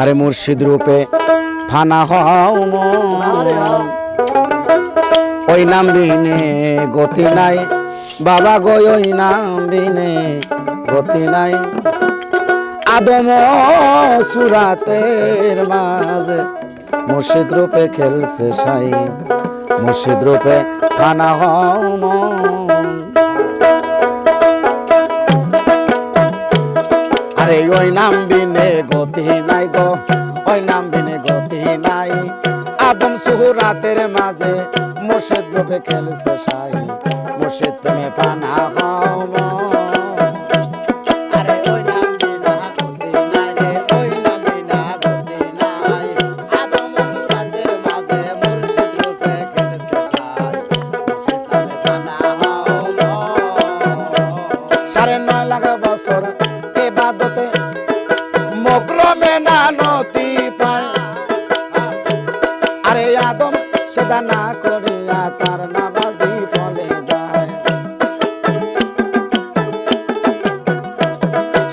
আরে মুর্শিদ রূপে ফানা হও মন, ওই নাম বিনে গতি নাই বাবা গো, ওই নাম বিনে গতি নাই। আদম সুরাতের মাঝে মুর্শিদ রূপে খেলছে সাই, মুর্শিদ রূপে ফানা হও মন। আরে ওই নাম বিনে গতি নাই গো, ওই নাম বিনে গতি নাই। আদম সুরাতের মাঝে মুর্শিদ রূপে খেলছে সাই, মুর্শিদ প্রেমে ফানা হও মন। আরে আদম সেদা না করিয়া তার নামাজি ফলে যায়।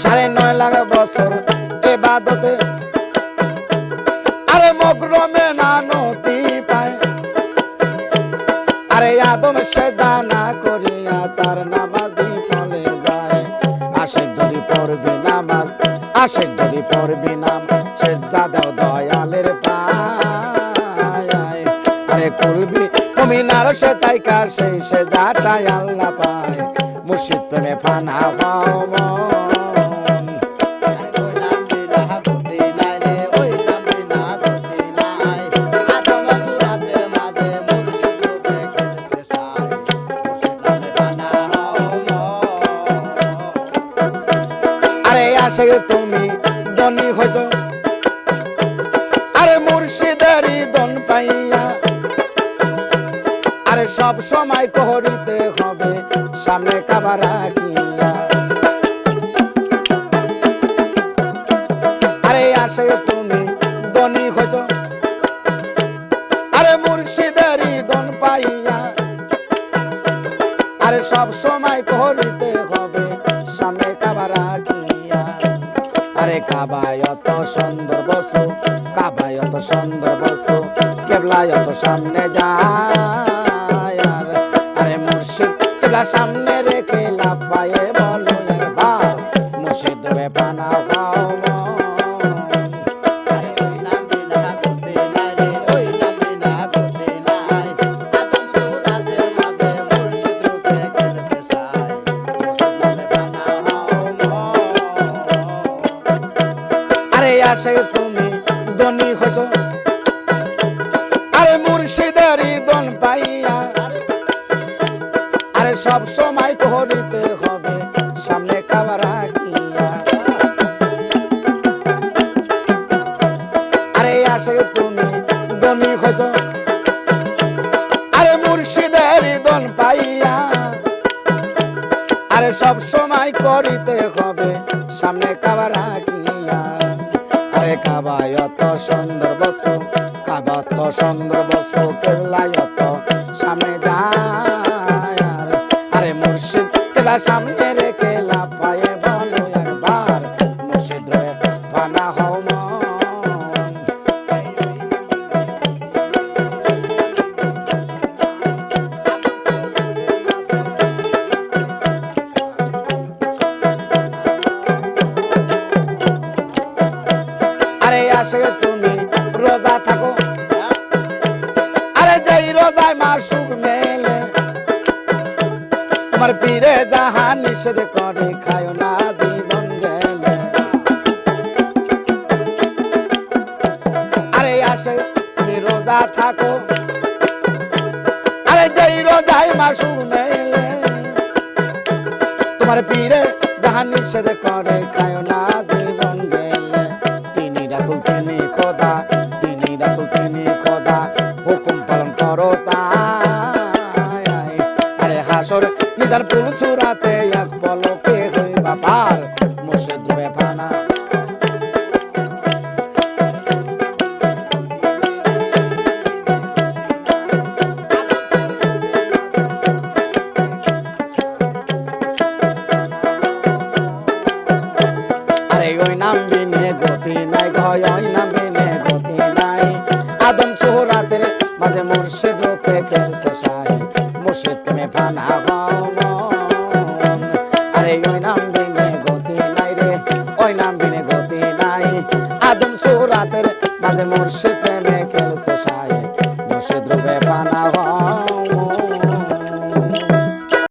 9.5 লাখ বছর ইবাদতে আরে মকরমে না নতি পায়। আরে আদম সেদা না করিয়া তার নামাজি ফলে যায়। আশেক যদি পড়বি নামাজ, আশেক যদি পড়বি নাম, সেজদা দাও দয়ালের পায়। আরে কুলবি মুমিনার সে তাইকা সেই সে যাটাই আল্লাহ পায়। মুর্শিদ প্রেমে ফানা হও মন। আশে তুমি ধনী হইছ, আরে মুর্শিদেরই দন পাইয়া। আরে সব সময় করিতে হবে সামনে কাবা রাখিয়া। আরে আশে তুমি ধনী হইছ, আরে মুর্শিদেরই দন পাইয়া। আরে সব সময় করিতে হবে সামনে কাবা রাখিয়া। আরে কাবায় অত সুন্দর বস্তু, কাবায় অত সুন্দর বস্তু, কেবলায় অত সামনে যায়। আরে মুর্শিদ কেবলা সামনে রেখে লাফায়ে বলো একবার, মুর্শিদ রূপে ফানা হও মন। আশে তুমি ধনী হইছ, আরে মুর্শিদেরই দন পাইয়া। আরে সব সময় করিতে হবে সামনে কাবা রাখিয়া। আরে আশে তুমি ধনী হইছ, আরে মুর্শিদেরই দন পাইয়া। আরে সব সময় করিতে হবে সামনে কাবা রাখিয়া। আরে কাবায় অত সুন্দর বস্তু, কাবা তো সুন্দর বস্তু, কেবলায় অত সামনে যায়। আরে মুর্শিদ কেবলা সামনে রেখে লাফায়ে বলো একবার, মুর্শিদ রূপে ফানা হও মন। আরে আশে তুমি রোজা থাকো, আরে যেই রোজায় মাসুক মেলে। তোমার পীরে জাহান নিষেধ করে খায় না জীবন গেলে। আরে আশে তুমি রোজা থাকো, আরে যেই রোজায় মাসুক মেলে। তোমার পীরে জাহান নিষেধ করে খায় না জীবন গেলে। তিনি রাসূল তিনি খোদা, তিনি রাসূল তিনি খোদা, হুকুম পালন করো তাই। আরে হাসর নিদান ফুল চূড়াতে এক পলকে হইবা পার, মুর্শিদ রূপে ফানা। আরে ওই নাম বিনে গতি নাই গো, ওই নাম প্রেমের শেষাই মুর্শিদ তুমি ফানা হও মন। আরে ওই নাম বিনে গতি নাই রে, ওই নাম বিনে গতি নাই। আদম সুরাতের মাঝে মুর্শিদ